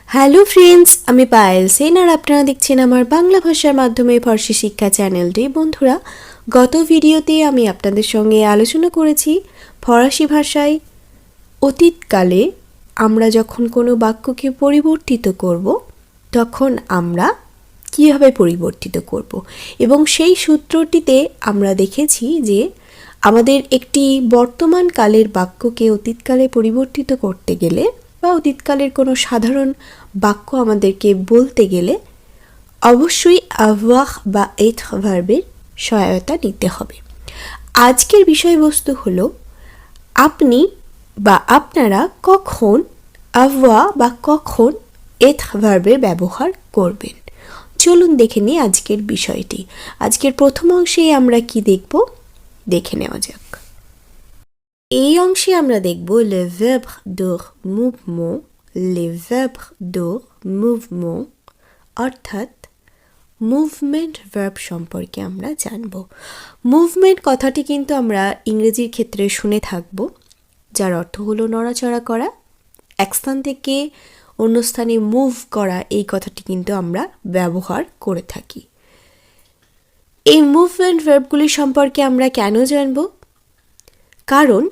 Hello friends, আমি পায়েল সেন আর আপনারা দেখছেন আমার বাংলা ভাষার মাধ্যমে ফরাসি শিক্ষা চ্যানেলটি। বন্ধুরা, গত ভিডিওতে আমি আপনাদের সঙ্গে আলোচনা করেছি ফরাসি ভাষায় অতীতকালে আমরা যখন কোনো বাক্যকে পরিবর্তিত করব তখন আমরা কীভাবে পরিবর্তিত করব, এবং সেই সূত্রটিতে আমরা দেখেছি যে আমাদের একটি বর্তমান কালের বাক্যকে অতীতকালে পরিবর্তিত করতে গেলে বা অতীতকালের কোনো সাধারণ বাক্য আমাদেরকে বলতে গেলে অবশ্যই avoir বা être ভার্বের সহায়তা নিতে হবে। আজকের বিষয়বস্তু হলো আপনি বা আপনারা কখন avoir বা কখন être ভার্বের ব্যবহার করবেন। চলুন দেখে নিই আজকের বিষয়টি। আজকের প্রথম অংশে আমরা কি দেখব দেখে নেওয়া যাক। এই অংশে আমরা দেখব le verbe de mouvement, les verbes de mouvement অর্থাৎ মুভমেন্ট ভার্ব সম্পর্কে আমরা জানব। মুভমেন্ট কথাটি কিন্তু আমরা ইংরেজির ক্ষেত্রে শুনে থাকব, যার অর্থ হলো নড়াচড়া করা, এক স্থান থেকে অন্য স্থানে মুভ করা। এই কথাটি কিন্তু আমরা ব্যবহার করে থাকি। এই মুভমেন্ট ভার্বগুলি সম্পর্কে আমরা কেন জানব? কারণ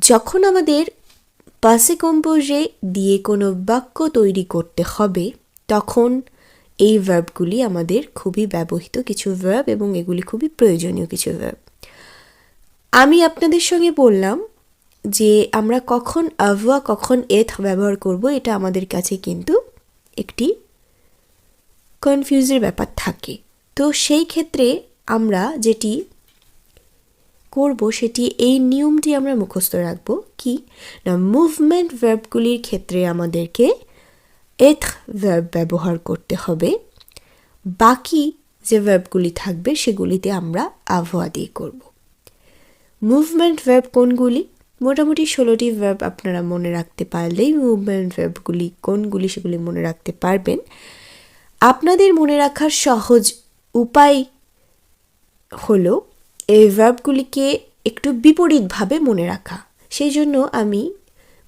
যখন আমাদের পাসে কম্পোজে দিয়ে কোনো বাক্য তৈরি করতে হবে তখন এই ভার্বগুলি আমাদের খুবই ব্যবহৃত কিছু ভার্ব এবং এগুলি খুবই প্রয়োজনীয় কিছু ভার্ব। আমি আপনাদের সঙ্গে বললাম যে আমরা কখন avoir কখন être ব্যবহার করব, এটা আমাদের কাছে কিন্তু একটি কনফিউজের ব্যাপার থাকে। তো সেই ক্ষেত্রে আমরা যেটি করব সেটি এই নিয়মটি আমরা মুখস্থ রাখবো কি না, মুভমেন্ট ভার্বগুলির ক্ষেত্রে আমাদেরকে être ভার্ব ব্যবহার করতে হবে, বাকি যে ভার্বগুলি থাকবে সেগুলিতে আমরা avoir দিয়ে করব। মুভমেন্ট ভার্ব কোনগুলি? মোটামুটি 16টি ভার্ব আপনারা মনে রাখতে পারলেই মুভমেন্ট ভার্বগুলি কোনগুলি সেগুলি মনে রাখতে পারবেন। আপনাদের মনে রাখার সহজ উপায় হলো এই ভার্বগুলিকে একটু বিপরীতভাবে মনে রাখা। সেই জন্য আমি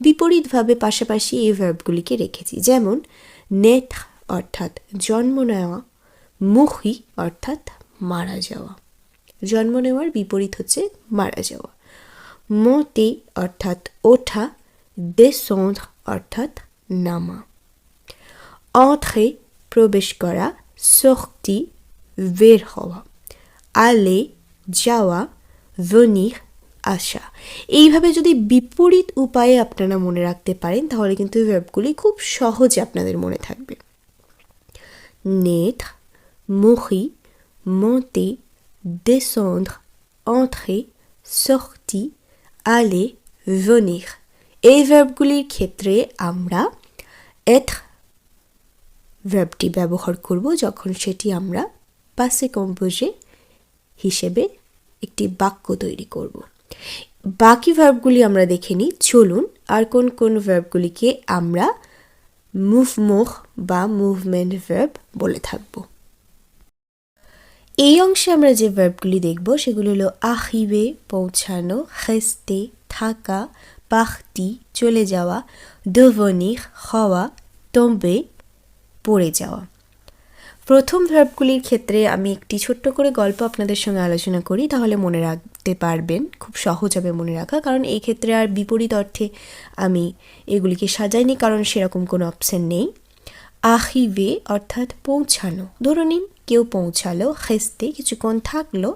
বিপরীতভাবে পাশাপাশি এই ভার্বগুলিকে রেখেছি। যেমন naître অর্থাৎ জন্ম নেওয়া, mourir অর্থাৎ মারা যাওয়া। জন্ম নেওয়ার বিপরীত হচ্ছে মারা যাওয়া। monter অর্থাৎ ওঠা, descendre অর্থাৎ নামা। entrer প্রবেশ করা, sortir বের হওয়া, aller যাওয়া, venir আসা। এইভাবে যদি বিপরীত উপায়ে আপনারা মনে রাখতে পারেন তাহলে কিন্তু ভার্বগুলি খুব সহজে আপনাদের মনে থাকবে। naître, mourir, monter, descendre, entrer, sortir, aller, venir। এই ভার্বগুলির ক্ষেত্রে আমরা être ভার্বটি ব্যবহার করব যখন সেটি আমরা পাসে কম্পোজে হিসেবে একটি বাক্য তৈরি করব। বাকি ভার্বগুলি আমরা দেখে নিই। চলুন, আর কোন কোন ভার্বগুলিকে আমরা মুভমেন্ট বা মুভমেন্ট ভার্ব বলে থাকব। এই অংশে আমরা যে ভার্বগুলি দেখব সেগুলি হলো arriver পৌঁছানো, rester থাকা, partir চলে যাওয়া, devenir হওয়া, tomber পড়ে যাওয়া। প্রথম ভার্বগুলির ক্ষেত্রে আমি একটি ছোট্ট করে গল্প আপনাদের সঙ্গে আলোচনা করি, তাহলে মনে রাখতে পারবেন, খুব সহজ হবে মনে রাখা। কারণ এই ক্ষেত্রে আর বিপরীত অর্থে আমি এগুলিকে সাজাইনি, কারণ সেরকম কোনো অপশন নেই। arriver অর্থাৎ পৌঁছানো, ধরে নিন কেউ পৌঁছালো, rester কিছুক্ষণ থাকলো,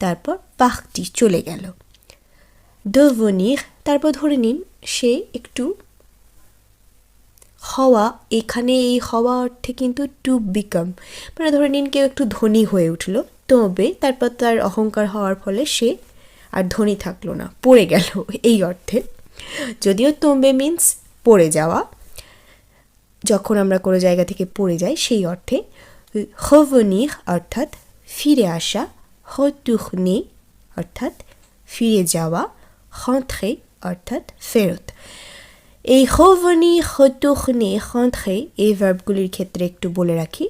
তারপর partir চলে গেল। devenir তারপর ধরে নিন সে একটু হওয়া, এখানে এই হওয়া অর্থে কিন্তু টু বিকাম, মানে ধরে নিন কেউ একটু ধনী হয়ে উঠলো, তবে তারপর তার অহংকার হওয়ার ফলে সে আর ধনী থাকলো না, পড়ে গেল, এই অর্থে। যদিও tomber মিন্স পড়ে যাওয়া, যখন আমরা কোনো জায়গা থেকে পড়ে যাই সেই অর্থে। revenir অর্থাৎ ফিরে আসা, retourner অর্থাৎ ফিরে যাওয়া, rentrer অর্থাৎ ফেরত। এই revenir, retourner, rentrer এই ভার্বগুলির ক্ষেত্রে একটু বলে রাখি।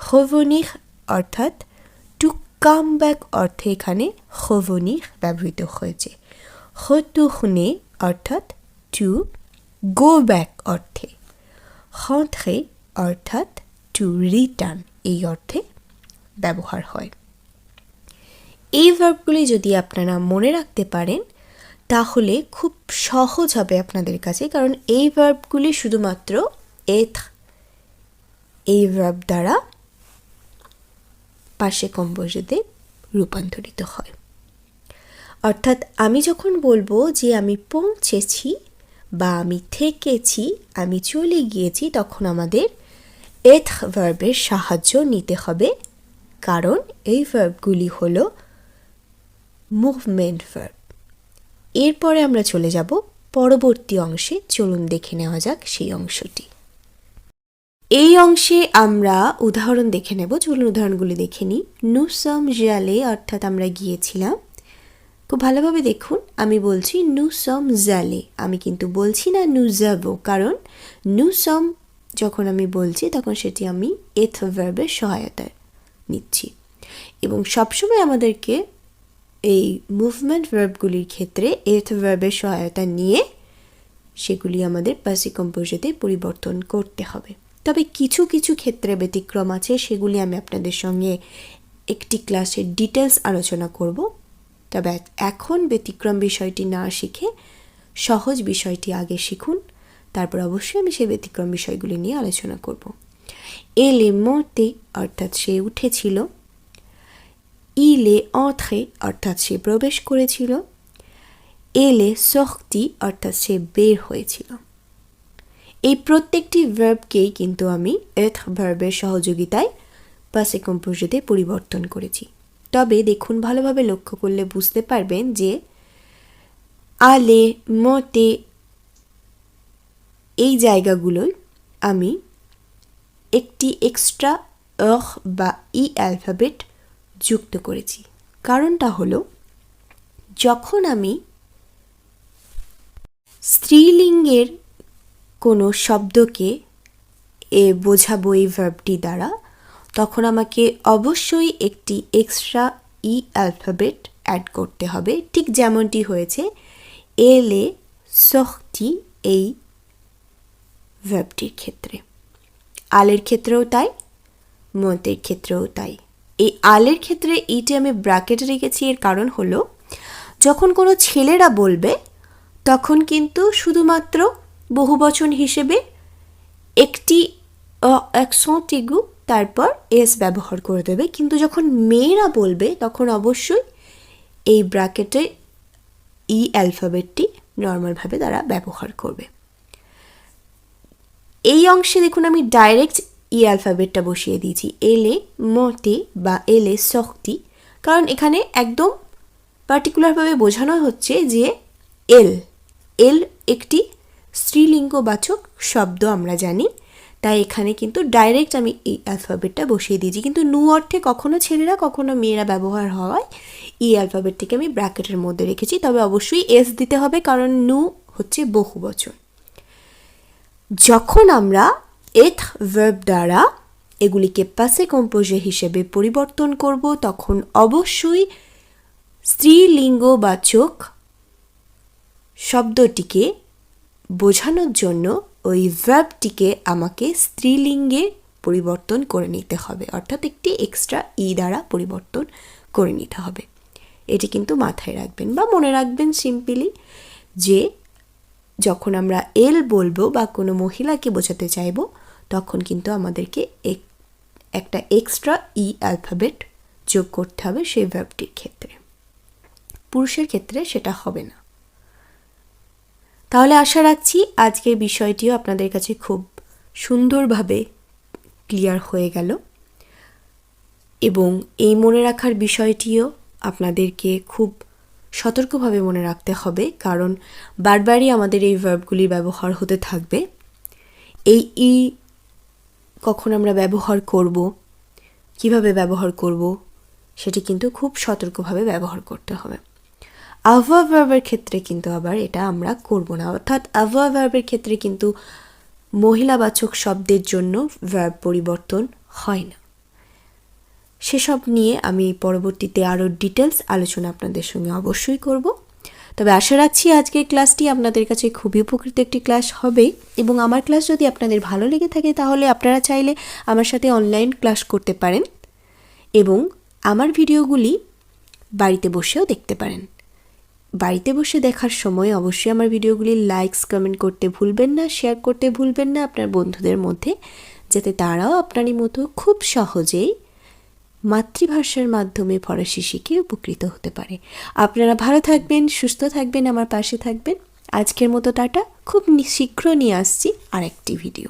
revenir অর্থাৎ টু কাম ব্যাক অর্থে এখানে revenir ব্যবহৃত হয়েছে। retourner অর্থাৎ টু গো ব্যাক অর্থে। rentrer অর্থাৎ টু রিটার্ন এই অর্থে ব্যবহার হয়। এই ভার্বগুলি যদি আপনারা মনে রাখতে পারেন তাহলে খুব সহজ হবে আপনাদের কাছে, কারণ এই ভার্বগুলি শুধুমাত্র être এই ভার্ব দ্বারা passé composéতে রূপান্তরিত হয়। অর্থাৎ আমি যখন বলবো যে আমি পৌঁছেছি বা আমি থেকেছি, আমি চলে গিয়েছি, তখন আমাদের être ভার্বের সাহায্য নিতে হবে, কারণ এই ভার্বগুলি হলো মুভমেন্ট ভার্ব। এরপরে আমরা চলে যাব পরবর্তী অংশে। চলুন দেখে নেওয়া যাক সেই অংশটি। এই অংশে আমরা উদাহরণ দেখে নেব। চলুন উদাহরণগুলি দেখে নিই। nous sommes allés অর্থাৎ আমরা গিয়েছিলাম। খুব ভালোভাবে দেখুন, আমি বলছি nous sommes allés, আমি কিন্তু বলছি না nous avons, কারণ nous sommes যখন আমি বলছি তখন সেটি আমি être ভার্বের সহায়তায় নিচ্ছি, এবং সবসময় আমাদেরকে এই মুভমেন্ট ভার্বগুলির ক্ষেত্রে être ভার্বের সহায়তা নিয়ে সেগুলি আমাদের passé composéতে পরিবর্তন করতে হবে। তবে কিছু কিছু ক্ষেত্রে ব্যতিক্রম আছে, সেগুলি আমি আপনাদের সঙ্গে একটি ক্লাসের ডিটেলস আলোচনা করব। তবে এখন ব্যতিক্রম বিষয়টি না শিখে সহজ বিষয়টি আগে শিখুন, তারপর অবশ্যই আমি সেই ব্যতিক্রম বিষয়গুলি নিয়ে আলোচনা করব। elle est montée অর্থাৎ সে উঠেছিল, il est entré অর্থাৎ সে প্রবেশ করেছিল, elle est sortie অর্থাৎ সে বের হয়েছিল। এই প্রত্যেকটি ভার্বকেই কিন্তু আমি être ভার্বের সহযোগিতায় passé composéতে পরিবর্তন করেছি। তবে দেখুন, ভালোভাবে লক্ষ্য করলে বুঝতে পারবেন যে aller, monter এই জায়গাগুলোয় আমি একটি এক্সট্রা বা ই অ্যালফাবেট যুক্ত করেছি। কারণটা হলো, যখন আমি স্ত্রীলিঙ্গের কোনো শব্দকে বোঝাবো এই ভার্বটি দ্বারা, তখন আমাকে অবশ্যই একটি এক্সট্রা ই অ্যালফাবেট অ্যাড করতে হবে, ঠিক যেমনটি হয়েছে elle est sortie এই ভার্বটির ক্ষেত্রে। আলের ক্ষেত্রেও তাই, মতের ক্ষেত্রেও তাই। এই আলের ক্ষেত্রে এইটি আমি ব্র্যাকেটে রেখেছি, এর কারণ হলো যখন কোনো ছেলেরা বলবে তখন কিন্তু শুধুমাত্র বহুবচন হিসেবে একটি অ্যাকসেন্ট aigu তারপর এস ব্যবহার করে দেবে, কিন্তু যখন মেয়েরা বলবে তখন অবশ্যই এই ব্র্যাকেটে ই অ্যালফাবেটটি নর্মালভাবে তারা ব্যবহার করবে। এই অংশে দেখুন আমি ডাইরেক্ট ই অ্যালফাবেটটা বসিয়ে দিয়েছি, elle est montée বা elle est sortie, কারণ এখানে একদম পার্টিকুলারভাবে বোঝানো হচ্ছে যে এল একটি স্ত্রীলিঙ্গবাচক শব্দ আমরা জানি, তাই এখানে কিন্তু ডাইরেক্ট আমি এই অ্যালফাবেটটা বসিয়ে দিয়েছি। কিন্তু নু অর্থে কখনো ছেলেরা কখনো মেয়েরা ব্যবহার হওয়ায় এই অ্যালফাবেটটিকে আমি ব্র্যাকেটের মধ্যে রেখেছি। তবে অবশ্যই এস দিতে হবে, কারণ নু হচ্ছে বহুবচন। যখন আমরা être ভার্ব দ্বারা এগুলিকে passé composé হিসেবে পরিবর্তন করব, তখন অবশ্যই স্ত্রীলিঙ্গবাচক শব্দটিকে বোঝানোর জন্য ওই ভার্বটিকে আমাকে স্ত্রীলিঙ্গে পরিবর্তন করে নিতে হবে, অর্থাৎ একটি এক্সট্রা ই দ্বারা পরিবর্তন করে নিতে হবে। এটি কিন্তু মাথায় রাখবেন বা মনে রাখবেন সিম্পলি, যে যখন আমরা এল বলবো বা কোনো মহিলাকে বোঝাতে চাইব, তখন কিন্তু আমাদেরকে একটা এক্সট্রা ই অ্যালফাবেট যোগ করতে হবে সেই ভার্বটির ক্ষেত্রে। পুরুষের ক্ষেত্রে সেটা হবে না। তাহলে আশা রাখছি আজকের বিষয়টিও আপনাদের কাছে খুব সুন্দরভাবে ক্লিয়ার হয়ে গেল, এবং এই মনে রাখার বিষয়টিও আপনাদেরকে খুব সতর্কভাবে মনে রাখতে হবে, কারণ বারবারই আমাদের এই ভার্বগুলি ব্যবহার হতে থাকবে। এই ই কখন আমরা ব্যবহার করব, কিভাবে ব্যবহার করব, সেটি কিন্তু খুব সতর্কভাবে ব্যবহার করতে হবে। avoir ভার্বের ক্ষেত্রে কিন্তু আবার এটা আমরা করব না, অর্থাৎ avoir ভার্বের ক্ষেত্রে কিন্তু মহিলাবাচক শব্দের জন্য ভার্ব পরিবর্তন হয় না। সেসব নিয়ে আমি পরবর্তীতে আরও ডিটেলস আলোচনা আপনাদের সঙ্গে অবশ্যই করব। তবে আশা রাখছি আজকের ক্লাসটি আপনাদের কাছে খুবই উপকৃত একটি ক্লাস হবে এবং আমার ক্লাস যদি আপনাদের ভালো লেগে থাকে তাহলে আপনারা চাইলে আমার সাথে অনলাইন ক্লাস করতে পারেন এবং আমার ভিডিওগুলি বাড়িতে বসেও দেখতে পারেন। বাড়িতে বসে দেখার সময় অবশ্যই আমার ভিডিওগুলি লাইকস কমেন্ট করতে ভুলবেন না, শেয়ার করতে ভুলবেন না আপনার বন্ধুদের মধ্যে, যাতে তারাও আপনারই মতো খুব সহজেই মাতৃভাষার মাধ্যমে ফরাসি শিখে উপকৃত হতে পারে। আপনারা ভালো থাকবেন, সুস্থ থাকবেন, আমার পাশে থাকবেন। আজকের মতো টাটা। খুব শীঘ্র নিয়ে আসছি আরেকটি ভিডিও।